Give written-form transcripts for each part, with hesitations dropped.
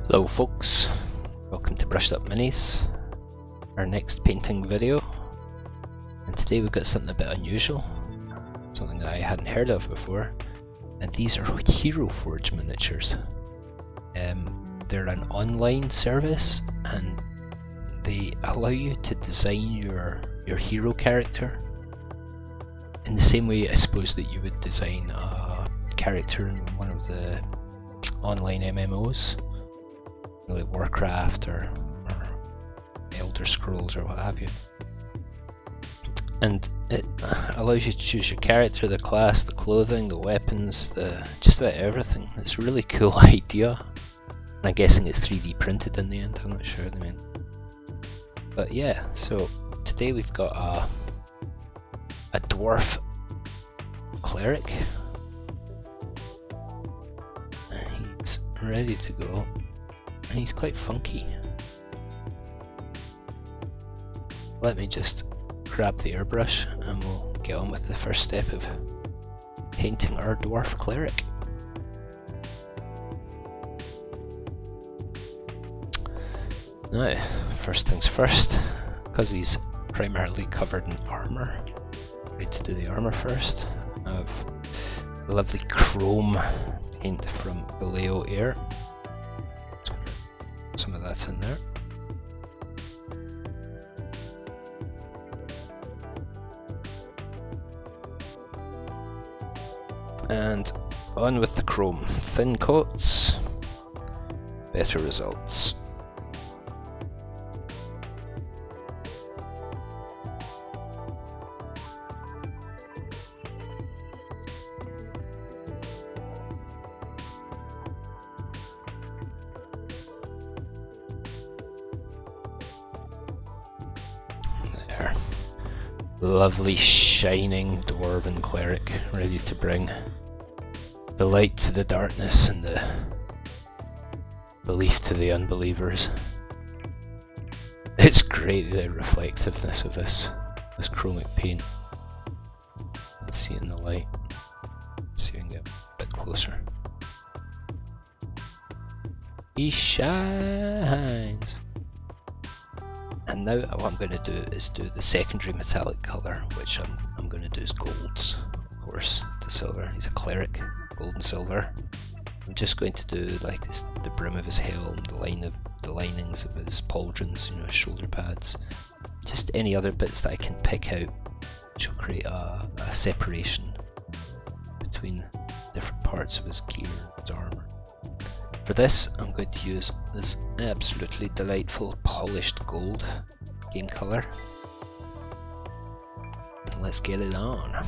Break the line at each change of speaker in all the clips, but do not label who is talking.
Hello folks, welcome to Brushed Up Minis, our next painting video, and today we've got something a bit unusual, something that I hadn't heard of before, and these are Heroforge miniatures. They're an online service and they allow you to design your hero character in the same way I suppose that you would design a character in one of the online MMOs. Like Warcraft or Elder Scrolls or what have you, and it allows you to choose your character, the class, the clothing, the weapons, just about everything. It's a really cool idea, and I'm guessing it's 3D printed in the end. I'm not sure. But yeah. So today we've got a dwarf cleric. He's ready to go. And he's quite funky. Let me just grab the airbrush and we'll get on with the first step of painting our dwarf cleric. Now, first things first, because he's primarily covered in armour, I need to do the armour first. I have lovely chrome paint from Vallejo Air. Some of that's in there. And on with the chrome. Thin coats, better results. There. Lovely shining dwarven cleric, ready to bring the light to the darkness and the belief to the unbelievers. It's great, the reflectiveness of this chromic paint. Let's see it in the light. Let's see if we can get a bit closer. He shines! And now what I'm going to do is do the secondary metallic colour, which I'm going to do is golds, of course, to silver. He's a cleric, gold and silver. I'm just going to do like the brim of his helm, the linings of his pauldrons, his shoulder pads, just any other bits that I can pick out, which will create a separation between different parts of his gear, his armour. For this, I'm going to use this absolutely delightful polished gold game colour. And let's get it on.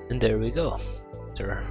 And there we go. Sir.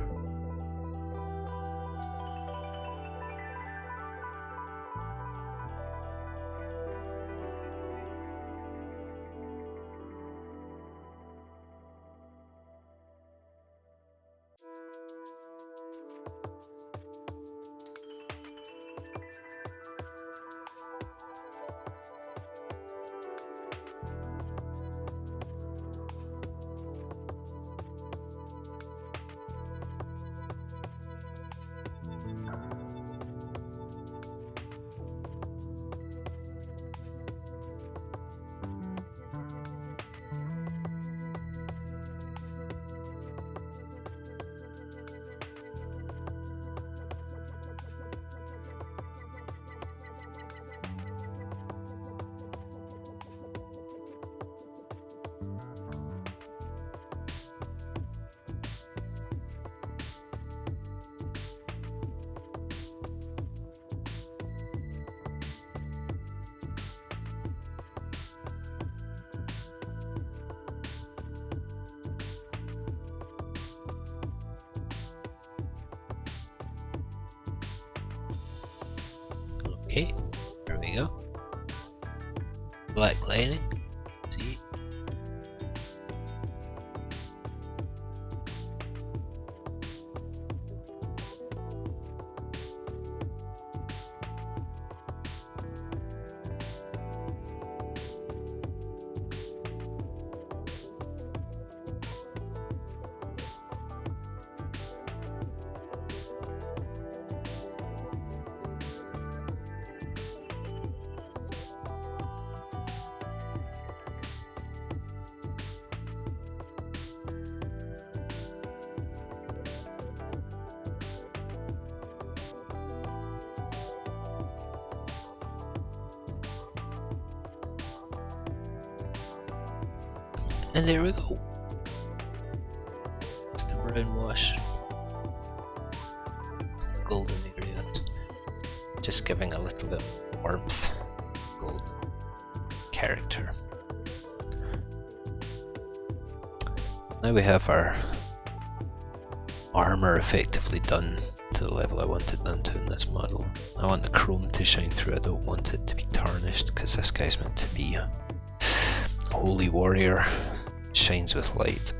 Okay, there we go. Black lining. See? And there we go. It's the brown wash. Golden ingredients. Just giving a little bit of warmth. Gold character. Now we have our armor effectively done to the level I want it done to in this model. I want the chrome to shine through, I don't want it to be tarnished because this guy's meant to be a holy warrior. Shines with light.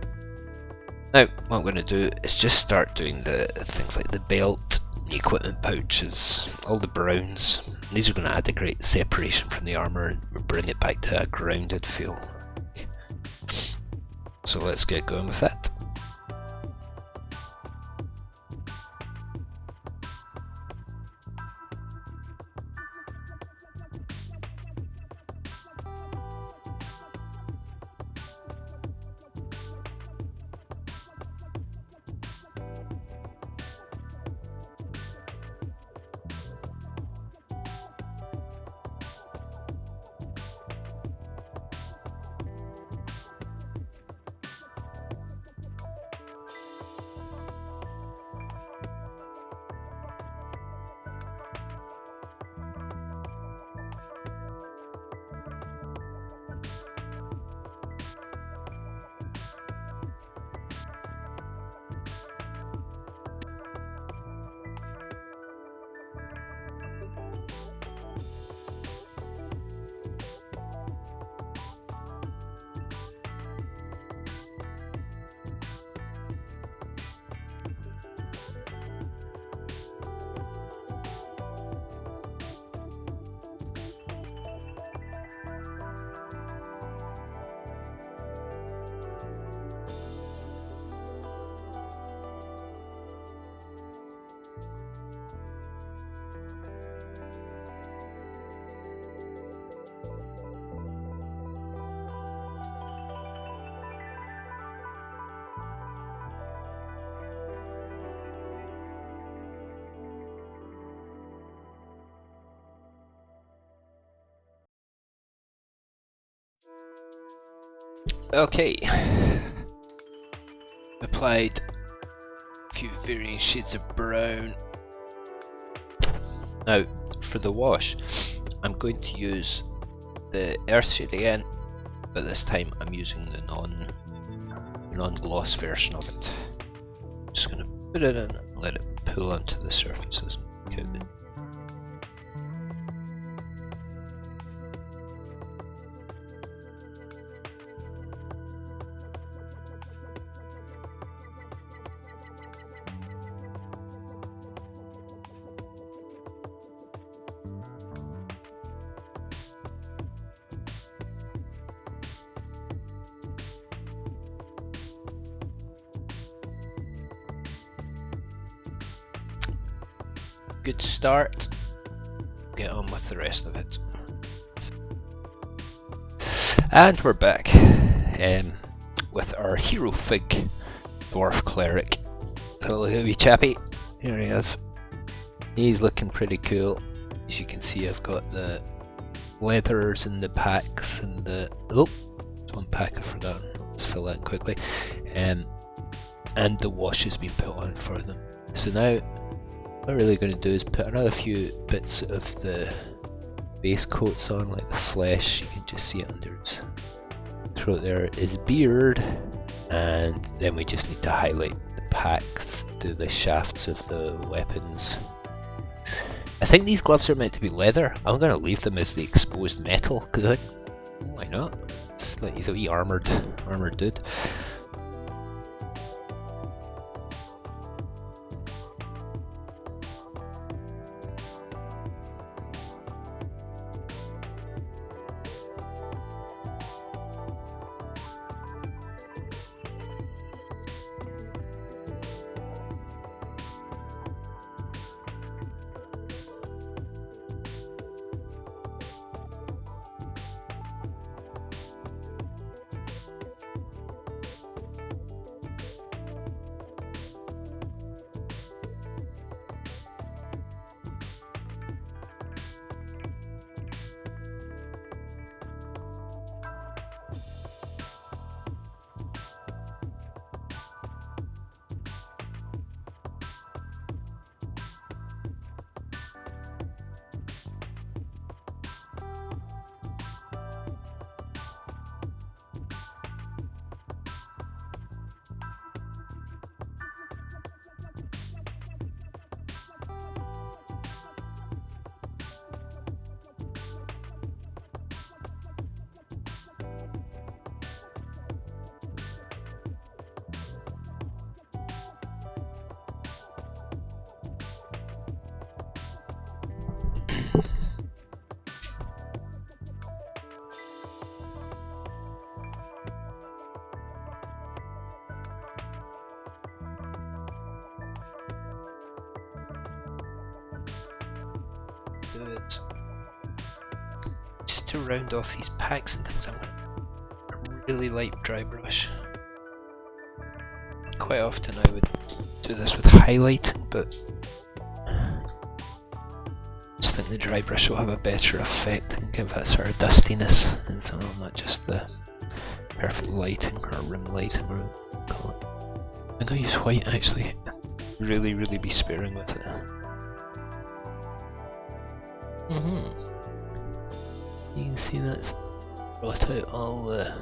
Now what I'm going to do is just start doing the things like the belt, the equipment pouches, all the browns. These are going to add a great separation from the armor and bring it back to a grounded feel. So let's get going with that. Okay, applied a few varying shades of brown. Now for the wash, I'm going to use the earth shade again, but this time I'm using the non-gloss version of it. Just going to put it in and let it pull onto the surfaces. Okay. Good start. Get on with the rest of it. And we're back with our hero fig dwarf cleric. Hello, wee chappy. Here he is. He's looking pretty cool. As you can see, I've got the leathers and the packs and the there's one pack I've forgotten. Let's fill that in quickly. And the wash has been put on for them. So now what I'm really going to do is put another few bits of the base coats on, like the flesh. You can just see it under his throat there, his beard, and then we just need to highlight the packs, do the shafts of the weapons, I think these gloves are meant to be leather. I'm going to leave them as the exposed metal, because why not? It's like he's a wee armoured dude. Do it. Just to round off these packs and things, I'm going to really light dry brush. Quite often I would do this with highlighting, but I just think the dry brush will have a better effect and give that sort of dustiness, and so not just the perfect lighting or rim lighting or call it. I'm going to use white actually. Really be sparing with it. You can see that's brought out all the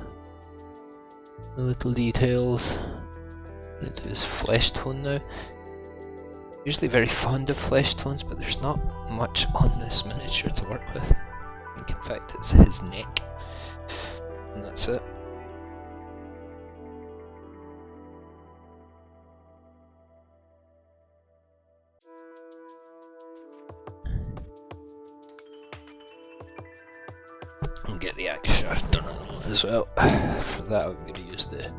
little details. I'm going to do this flesh tone now. Usually very fond of flesh tones, but there's not much on this miniature to work with. I think in fact it's his neck, and that's it. Get the axe shaft done as well. For that I'm going to use the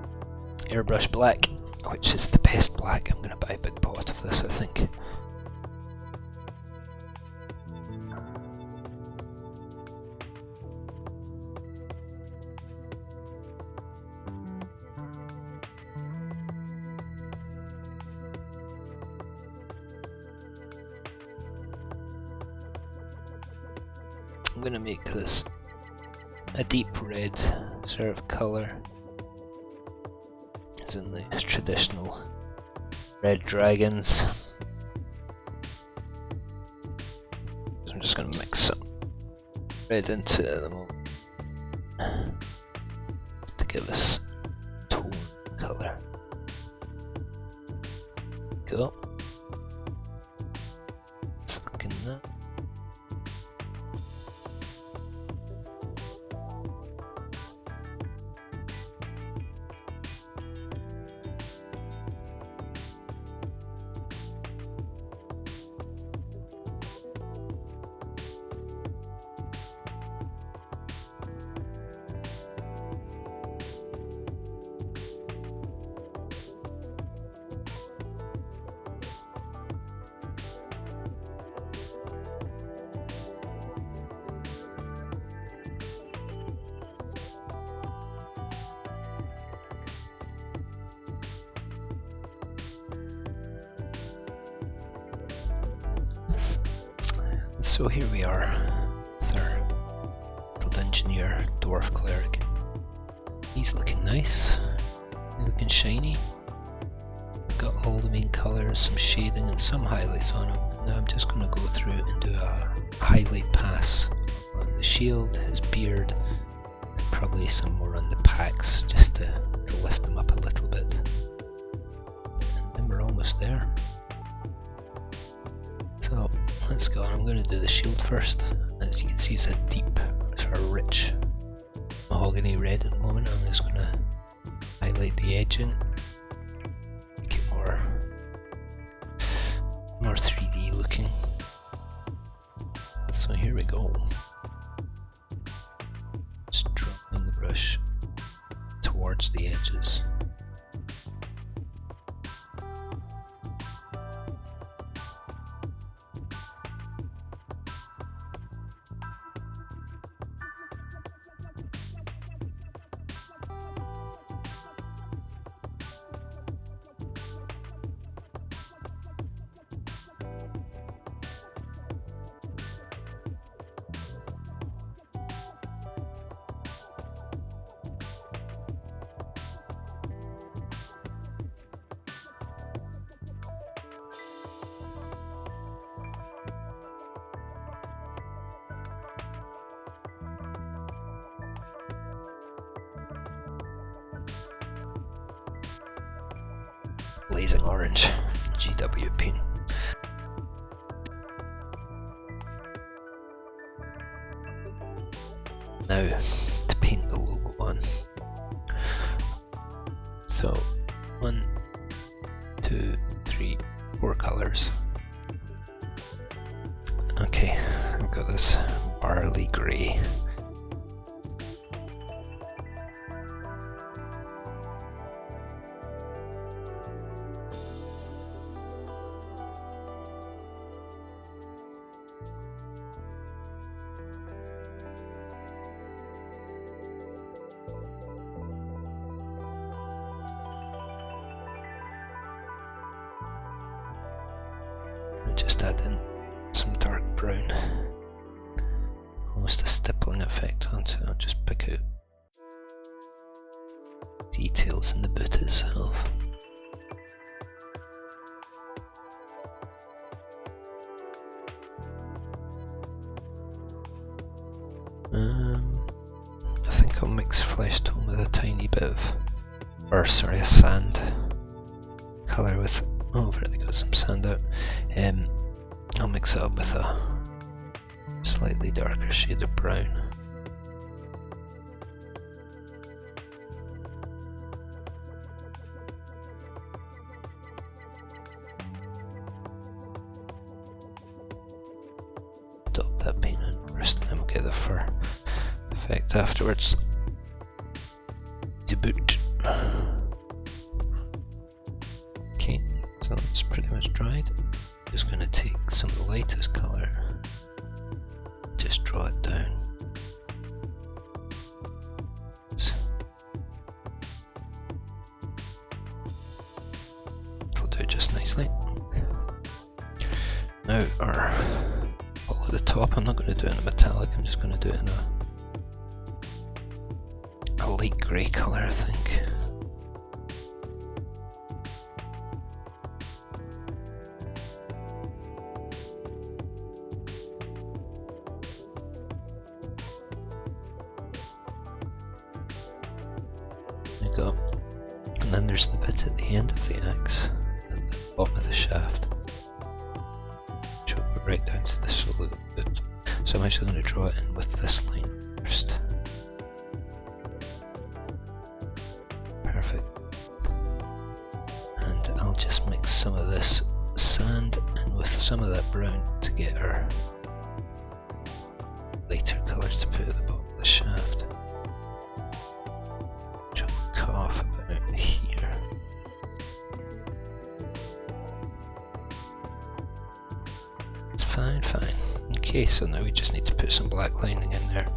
airbrush black, which is the best black. I'm going to buy a big pot of this, I think. I'm going to make this a deep red sort of colour, as in the traditional red dragons. So I'm just going to mix some red into it at the moment to give us tone colour. Go. It's looking that. So here we are with our little engineer, Dwarf cleric. He's looking nice, he's looking shiny. Got all the main colours, some shading and some highlights on him. Now I'm just going to go through and do a highlight pass on the shield, his beard, and probably some more on the packs just to lift them up a little bit. And then we're almost there. So So let's go, and I'm going to do the shield first. As you can see, it's a deep, sort of rich mahogany red at the moment. I'm just going to highlight the edging, make it more 3D looking. So here we go. Just drawing the brush towards the edges. Blazing orange, GW paint. Now to paint the logo on. So 1, 2, 3, 4 colours. Okay, I've got this barley grey. Just add in some dark brown, almost a stippling effect onto it. I'll just pick out details in the boot itself. I think I'll mix flesh tone with a tiny bit of, or sorry, a sand colour with. Oh, I've already got some sand out. I'll mix it up with a slightly darker shade of brown. Dot that paint in first, and then we'll get the fur effect afterwards. The boot. Okay. So it's pretty much dried. Just going to take some of the lightest colour, just draw it down. It'll do just nicely. Now our ball at the top, I'm not going to do it in a metallic, I'm just going to do it in a light grey colour, I think. Go. And then there's the bit at the end of the axe, at the bottom of the shaft, which will go right down to the sole of the boot. So I'm actually going to draw it in with this line first. Perfect. And I'll just mix some of this sand in with some of that brown to get our lighter colours to put at the bottom of the shaft. Off about here. It's fine. Okay, so now we just need to put some black lining in there.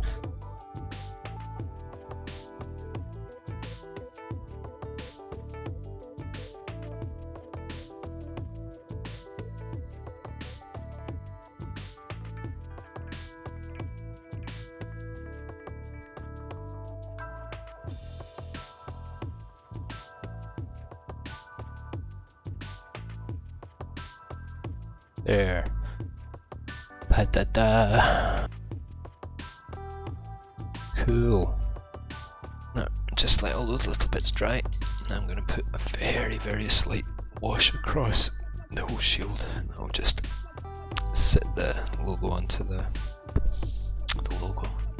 There. Pa-da-da. Cool. Now, just let all those little bits dry. Now I'm going to put a very, very slight wash across the whole shield. And I'll just sit the logo onto the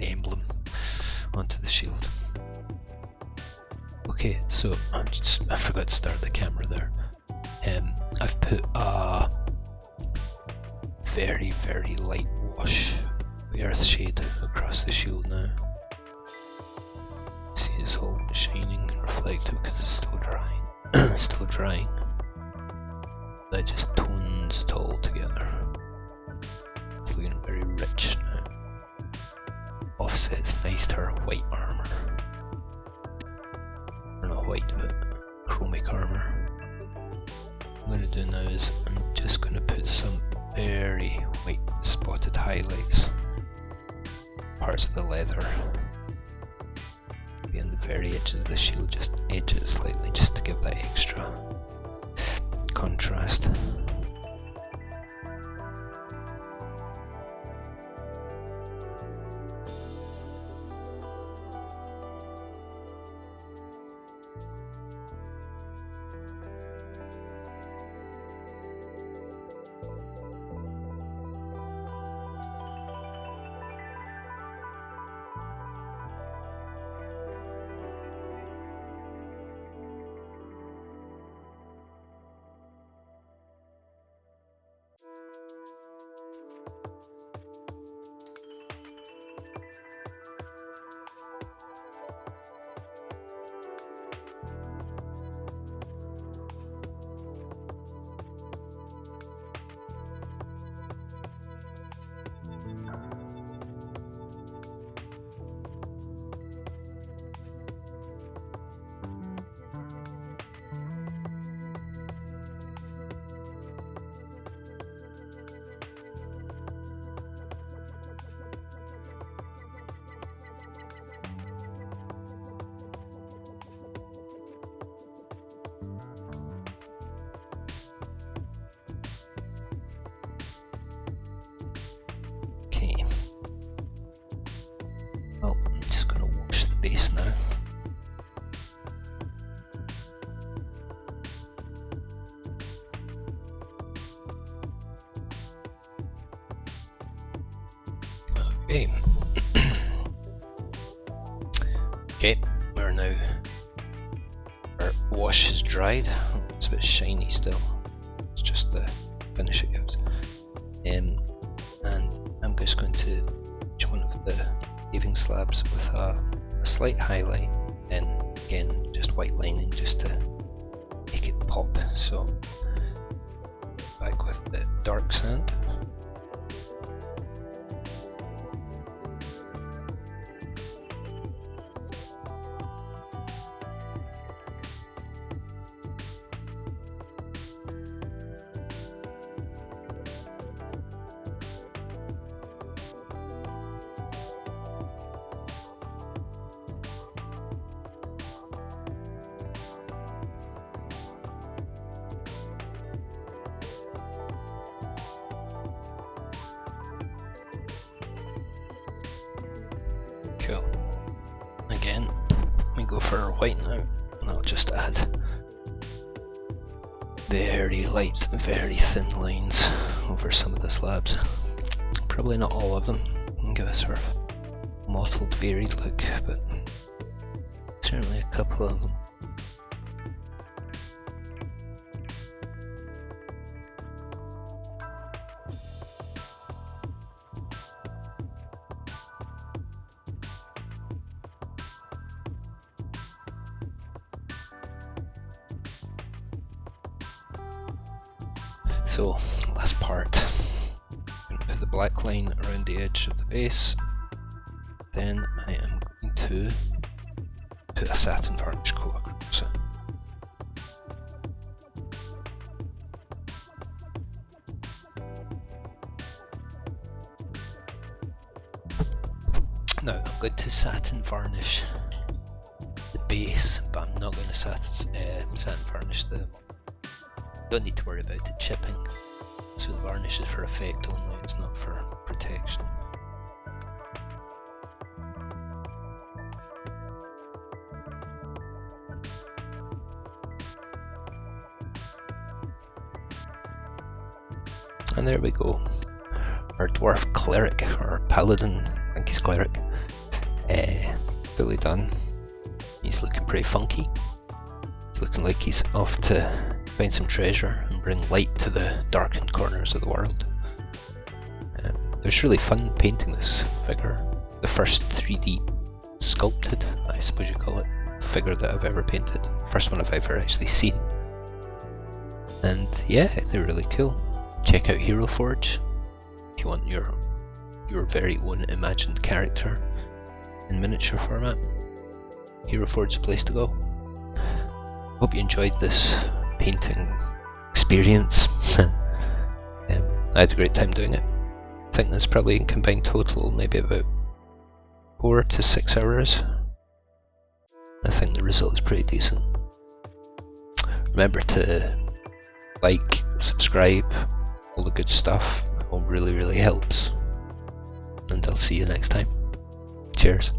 emblem onto the shield. Okay, so I forgot to start the camera there. I've put a very, very light wash of the earth shade across the shield now. See, it's all shining and reflective because it's still drying. Still drying. That just tones it all together. It's looking very rich now. Offsets nice to her white armor. Or not white, but chromic armor. What I'm going to do now is I'm just going to put some very white spotted highlights. Parts of the leather. Maybe on the very edges of the shield, just edge it slightly just to give that extra contrast. Okay. Well, I'm just going to wash the base now. Okay. Okay, we're now. Our wash is dried. It's a bit shiny still. It's just the finish it gives. And I'm just going to each one of the paving slabs with a slight highlight, and again just white lining just to make it pop. So back with the dark sand. Cool. Again, we go for our white now, and I'll just add very light, very thin lines over some of the slabs. Probably not all of them. And give a sort of mottled, varied look, but certainly a couple of them. So, last part. I'm going to put the black line around the edge of the base. Then I am going to put a satin varnish coat across it. Now I'm going to satin varnish the base, but I'm not going to satin varnish the. Don't need to worry about it chipping. So the varnish is for effect only, it's not for protection. And there we go. our dwarf cleric, or paladin, I think he's cleric. Fully done. He's looking pretty funky. It's looking like he's off to find some treasure and bring light to the darkened corners of the world. It was really fun painting this figure. The first 3D sculpted, I suppose you call it, figure that I've ever painted. First one I've ever actually seen. And yeah, they're really cool. Check out Heroforge if you want your very own imagined character in miniature format. Heroforge is the place to go. Hope you enjoyed this painting experience. I had a great time doing it. I think there's probably in combined total maybe about 4 to 6 hours. I think the result is pretty decent. Remember to like, subscribe, all the good stuff. It all really helps. And I'll see you next time. Cheers.